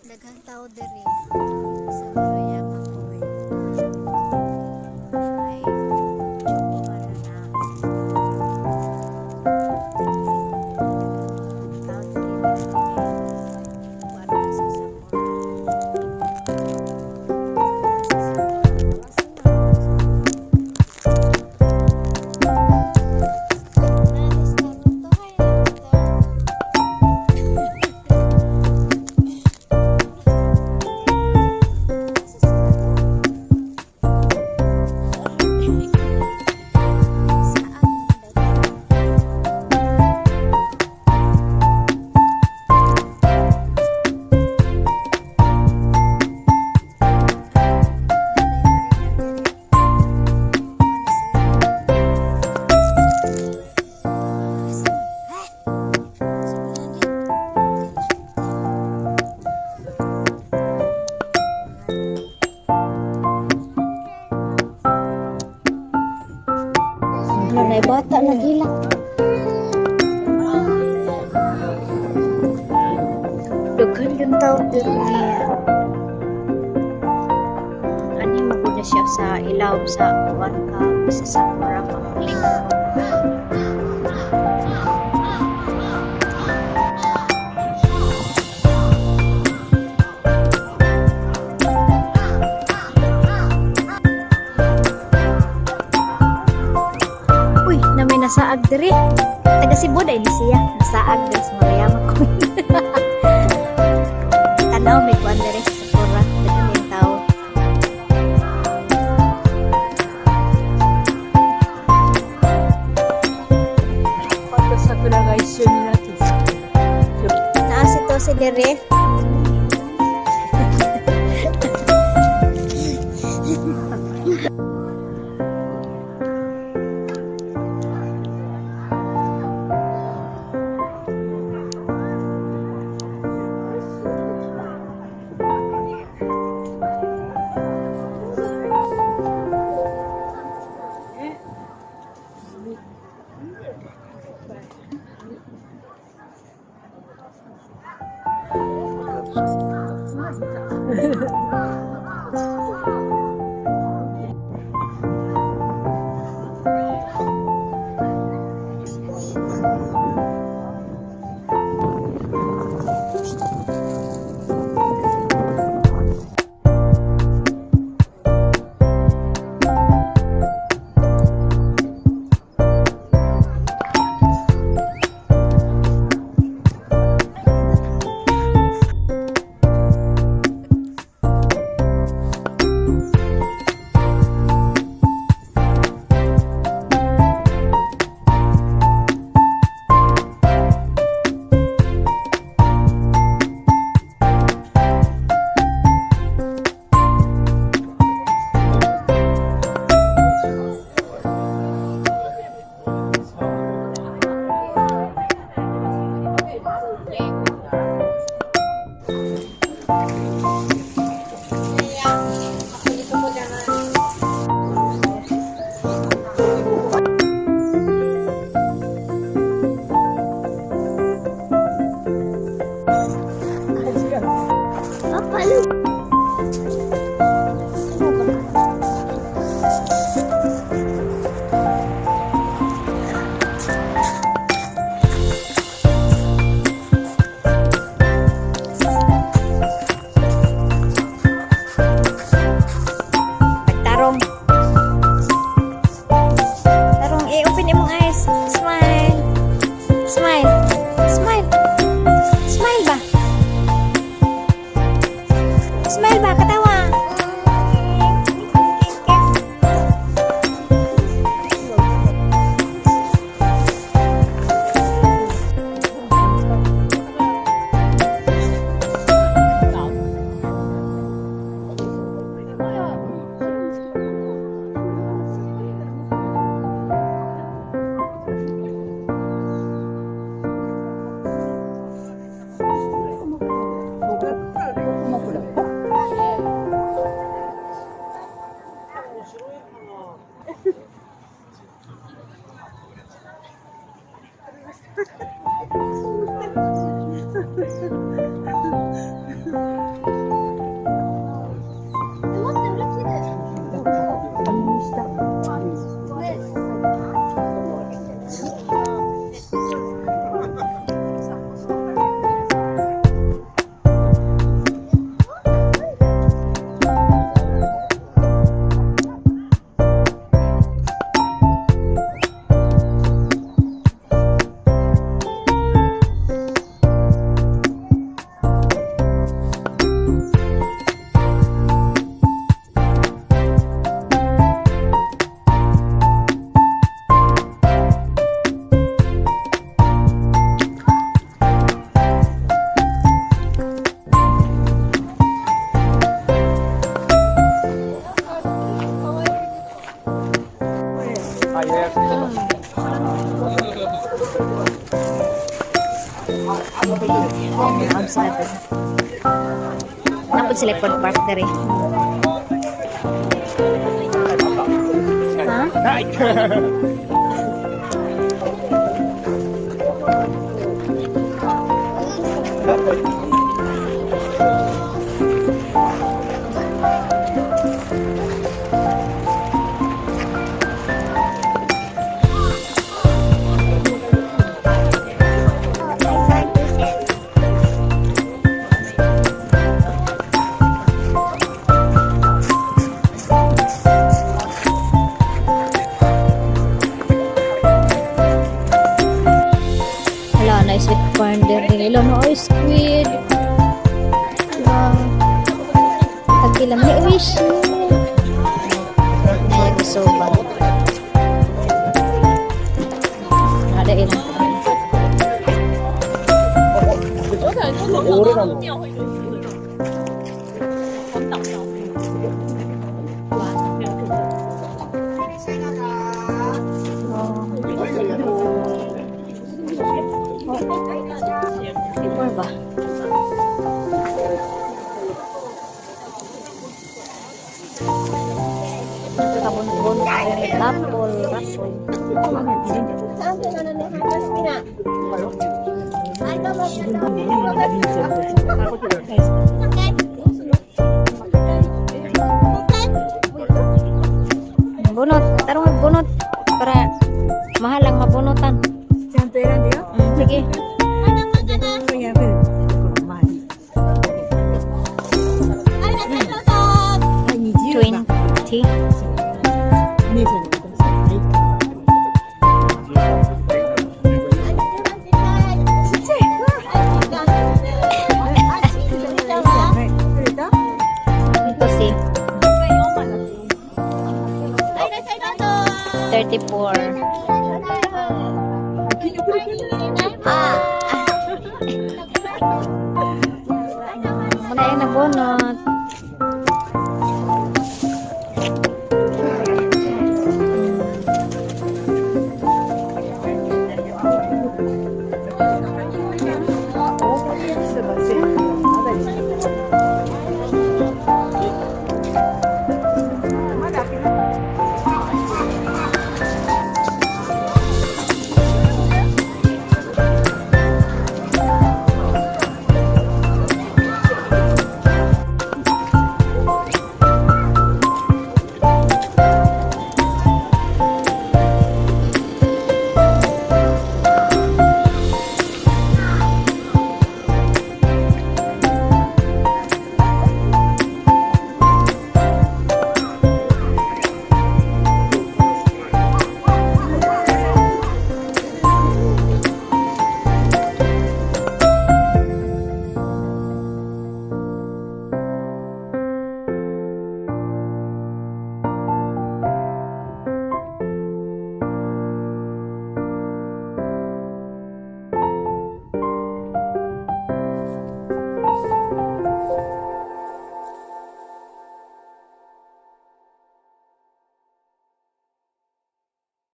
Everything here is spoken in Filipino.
Daghang tao diri sa Maruyama Point. Ay, choco ano na. Tao diri nila wala sa Sapporo. Nanay bata nagila. Dughan yung tao diri. Ani maguna siya sa ilaw sa kuwan ka sa Sakura Pangling. Uy, na may nasaag diri. Taga Cebu dai ni siya. Nasaag diri sa Maruyama ko. Tanaw may kuan diri sa Sakura. Dagan yung tao. Sakuraが一緒になってさ。Naasi to si diri. Tarong, i-open imong eyes. Smile. Smile. Smile. Smile ba? Smile ba? Katawa. outside. Napod sila food park dere. Ha? Hala, na sweet corn there din. Ilo no, oy, squid. Wow. Tagkilam ni wish. Ay, gusto ba? Ada ilang. More ba? Kabon-bon, rapol, rapol. Bunot, tarong magbunot para mahal ang mabunutan. Sige. 20. Ito si 34. Muna yung nabunot.